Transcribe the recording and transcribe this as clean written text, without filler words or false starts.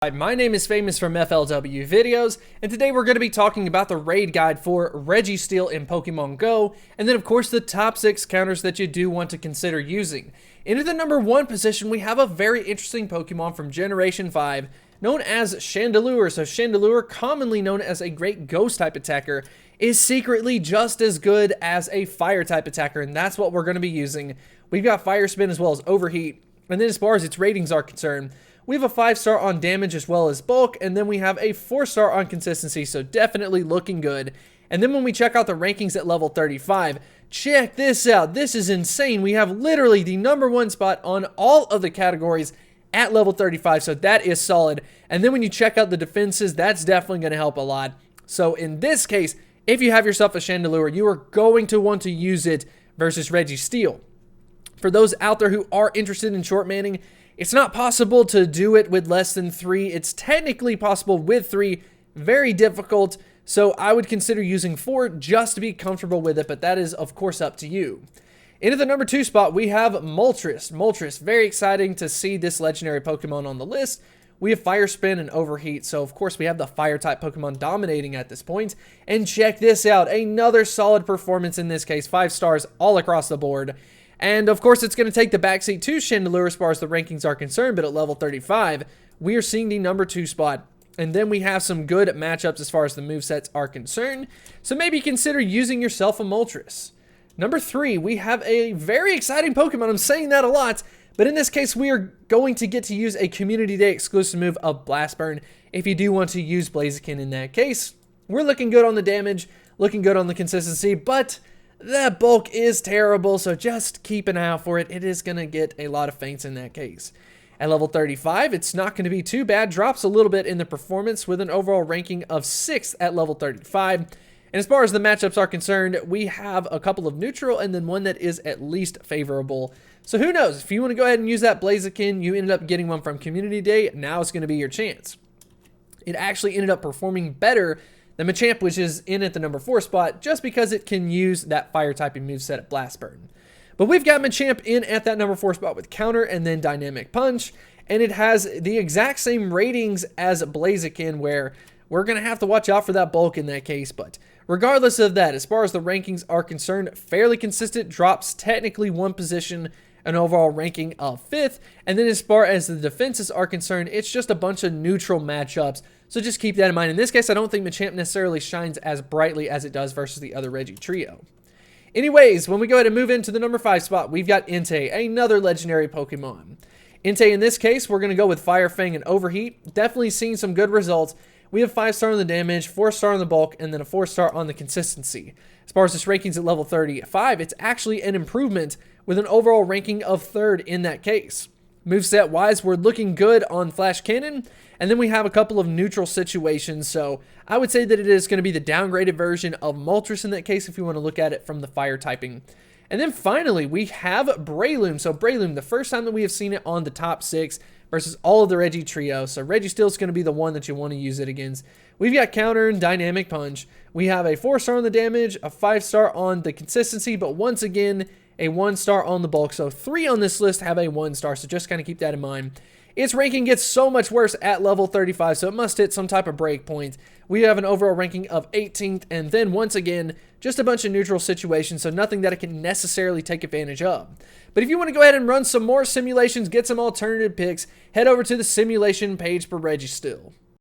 Hi, my name is Famous from FLW Videos, and today we're going to be talking about the raid guide for Registeel in Pokemon Go, and then of course the top 6 counters that you do want to consider using. Into the number 1 position, we have a very interesting Pokemon from Generation 5, known as Chandelure. So Chandelure, commonly known as a great ghost type attacker, is secretly just as good as a fire type attacker, and that's what we're going to be using. We've got Fire Spin as well as Overheat, and then as far as its ratings are concerned, we have a 5-star on damage as well as bulk, and then we have a 4-star on consistency, so definitely looking good. And then when we check out the rankings at level 35, check this out. This is insane. We have literally the number 1 spot on all of the categories at level 35, so that is solid. And then when you check out the defenses, that's definitely going to help a lot. So in this case, if you have yourself a Chandelure, you are going to want to use it versus Registeel. For those out there who are interested in short manning, it's not possible to do it with less than 3. It's technically possible with 3, very difficult. So I would consider using 4 just to be comfortable with it, but that is of course up to you. Into the number 2 spot, we have Moltres. Moltres, very exciting to see this legendary Pokemon on the list. We have Fire Spin and Overheat, so of course we have the fire type Pokemon dominating at this point. And check this out, another solid performance in this case, 5 stars all across the board. And of course, it's going to take the backseat to Chandelure as far as the rankings are concerned, but at level 35, we are seeing the number 2 spot. And then we have some good matchups as far as the movesets are concerned, so maybe consider using yourself a Moltres. Number 3, we have a very exciting Pokemon. I'm saying that a lot, but in this case, we are going to get to use a Community Day exclusive move of Blast Burn if you do want to use Blaziken in that case. We're looking good on the damage, looking good on the consistency, but that bulk is terrible, so just keep an eye out for it. It is going to get a lot of feints in that case. At level 35, it's not going to be too bad. Drops a little bit in the performance with an overall ranking of 6th at level 35. And as far as the matchups are concerned, we have a couple of neutral and then one that is at least favorable. So who knows? If you want to go ahead and use that Blaziken, you ended up getting one from Community Day, now it's going to be your chance. It actually ended up performing better the Machamp, which is in at the number 4 spot, just because it can use that fire typing moveset at Blast Burn. But we've got Machamp in at that number 4 spot with Counter and then Dynamic Punch, and it has the exact same ratings as Blaziken, where we're going to have to watch out for that bulk in that case. But regardless of that, as far as the rankings are concerned, fairly consistent, drops technically 1 position, an overall ranking of 5th, and then as far as the defenses are concerned, it's just a bunch of neutral matchups, so just keep that in mind. In this case, I don't think Machamp necessarily shines as brightly as it does versus the other Regi trio. Anyways, when we go ahead and move into the number 5 spot, we've got Entei, another legendary Pokemon. Entei, in this case, we're going to go with Fire Fang and Overheat. Definitely seeing some good results. We have 5-star on the damage, 4-star on the bulk, and then a 4-star on the consistency. As far as this rankings at level 35, it's actually an improvement with an overall ranking of 3rd in that case. Moveset wise, we're looking good on Flash Cannon, and then we have a couple of neutral situations, so I would say that it is going to be the downgraded version of Moltres in that case if you want to look at it from the fire typing. And then finally, we have Breloom. So Breloom, the first time that we have seen it on the top 6 versus all of the Regi trio, so Registeel is going to be the one that you want to use it against. We've got Counter and Dynamic Punch. We have a 4-star on the damage, a 5-star on the consistency, but once again, a 1-star on the bulk. So 3 on this list have a 1-star, so just kind of keep that in mind. Its ranking gets so much worse at level 35, so it must hit some type of break point. We have an overall ranking of 18th, and then once again, just a bunch of neutral situations, so nothing that it can necessarily take advantage of. But if you want to go ahead and run some more simulations, get some alternative picks, head over to the simulation page for Registeel.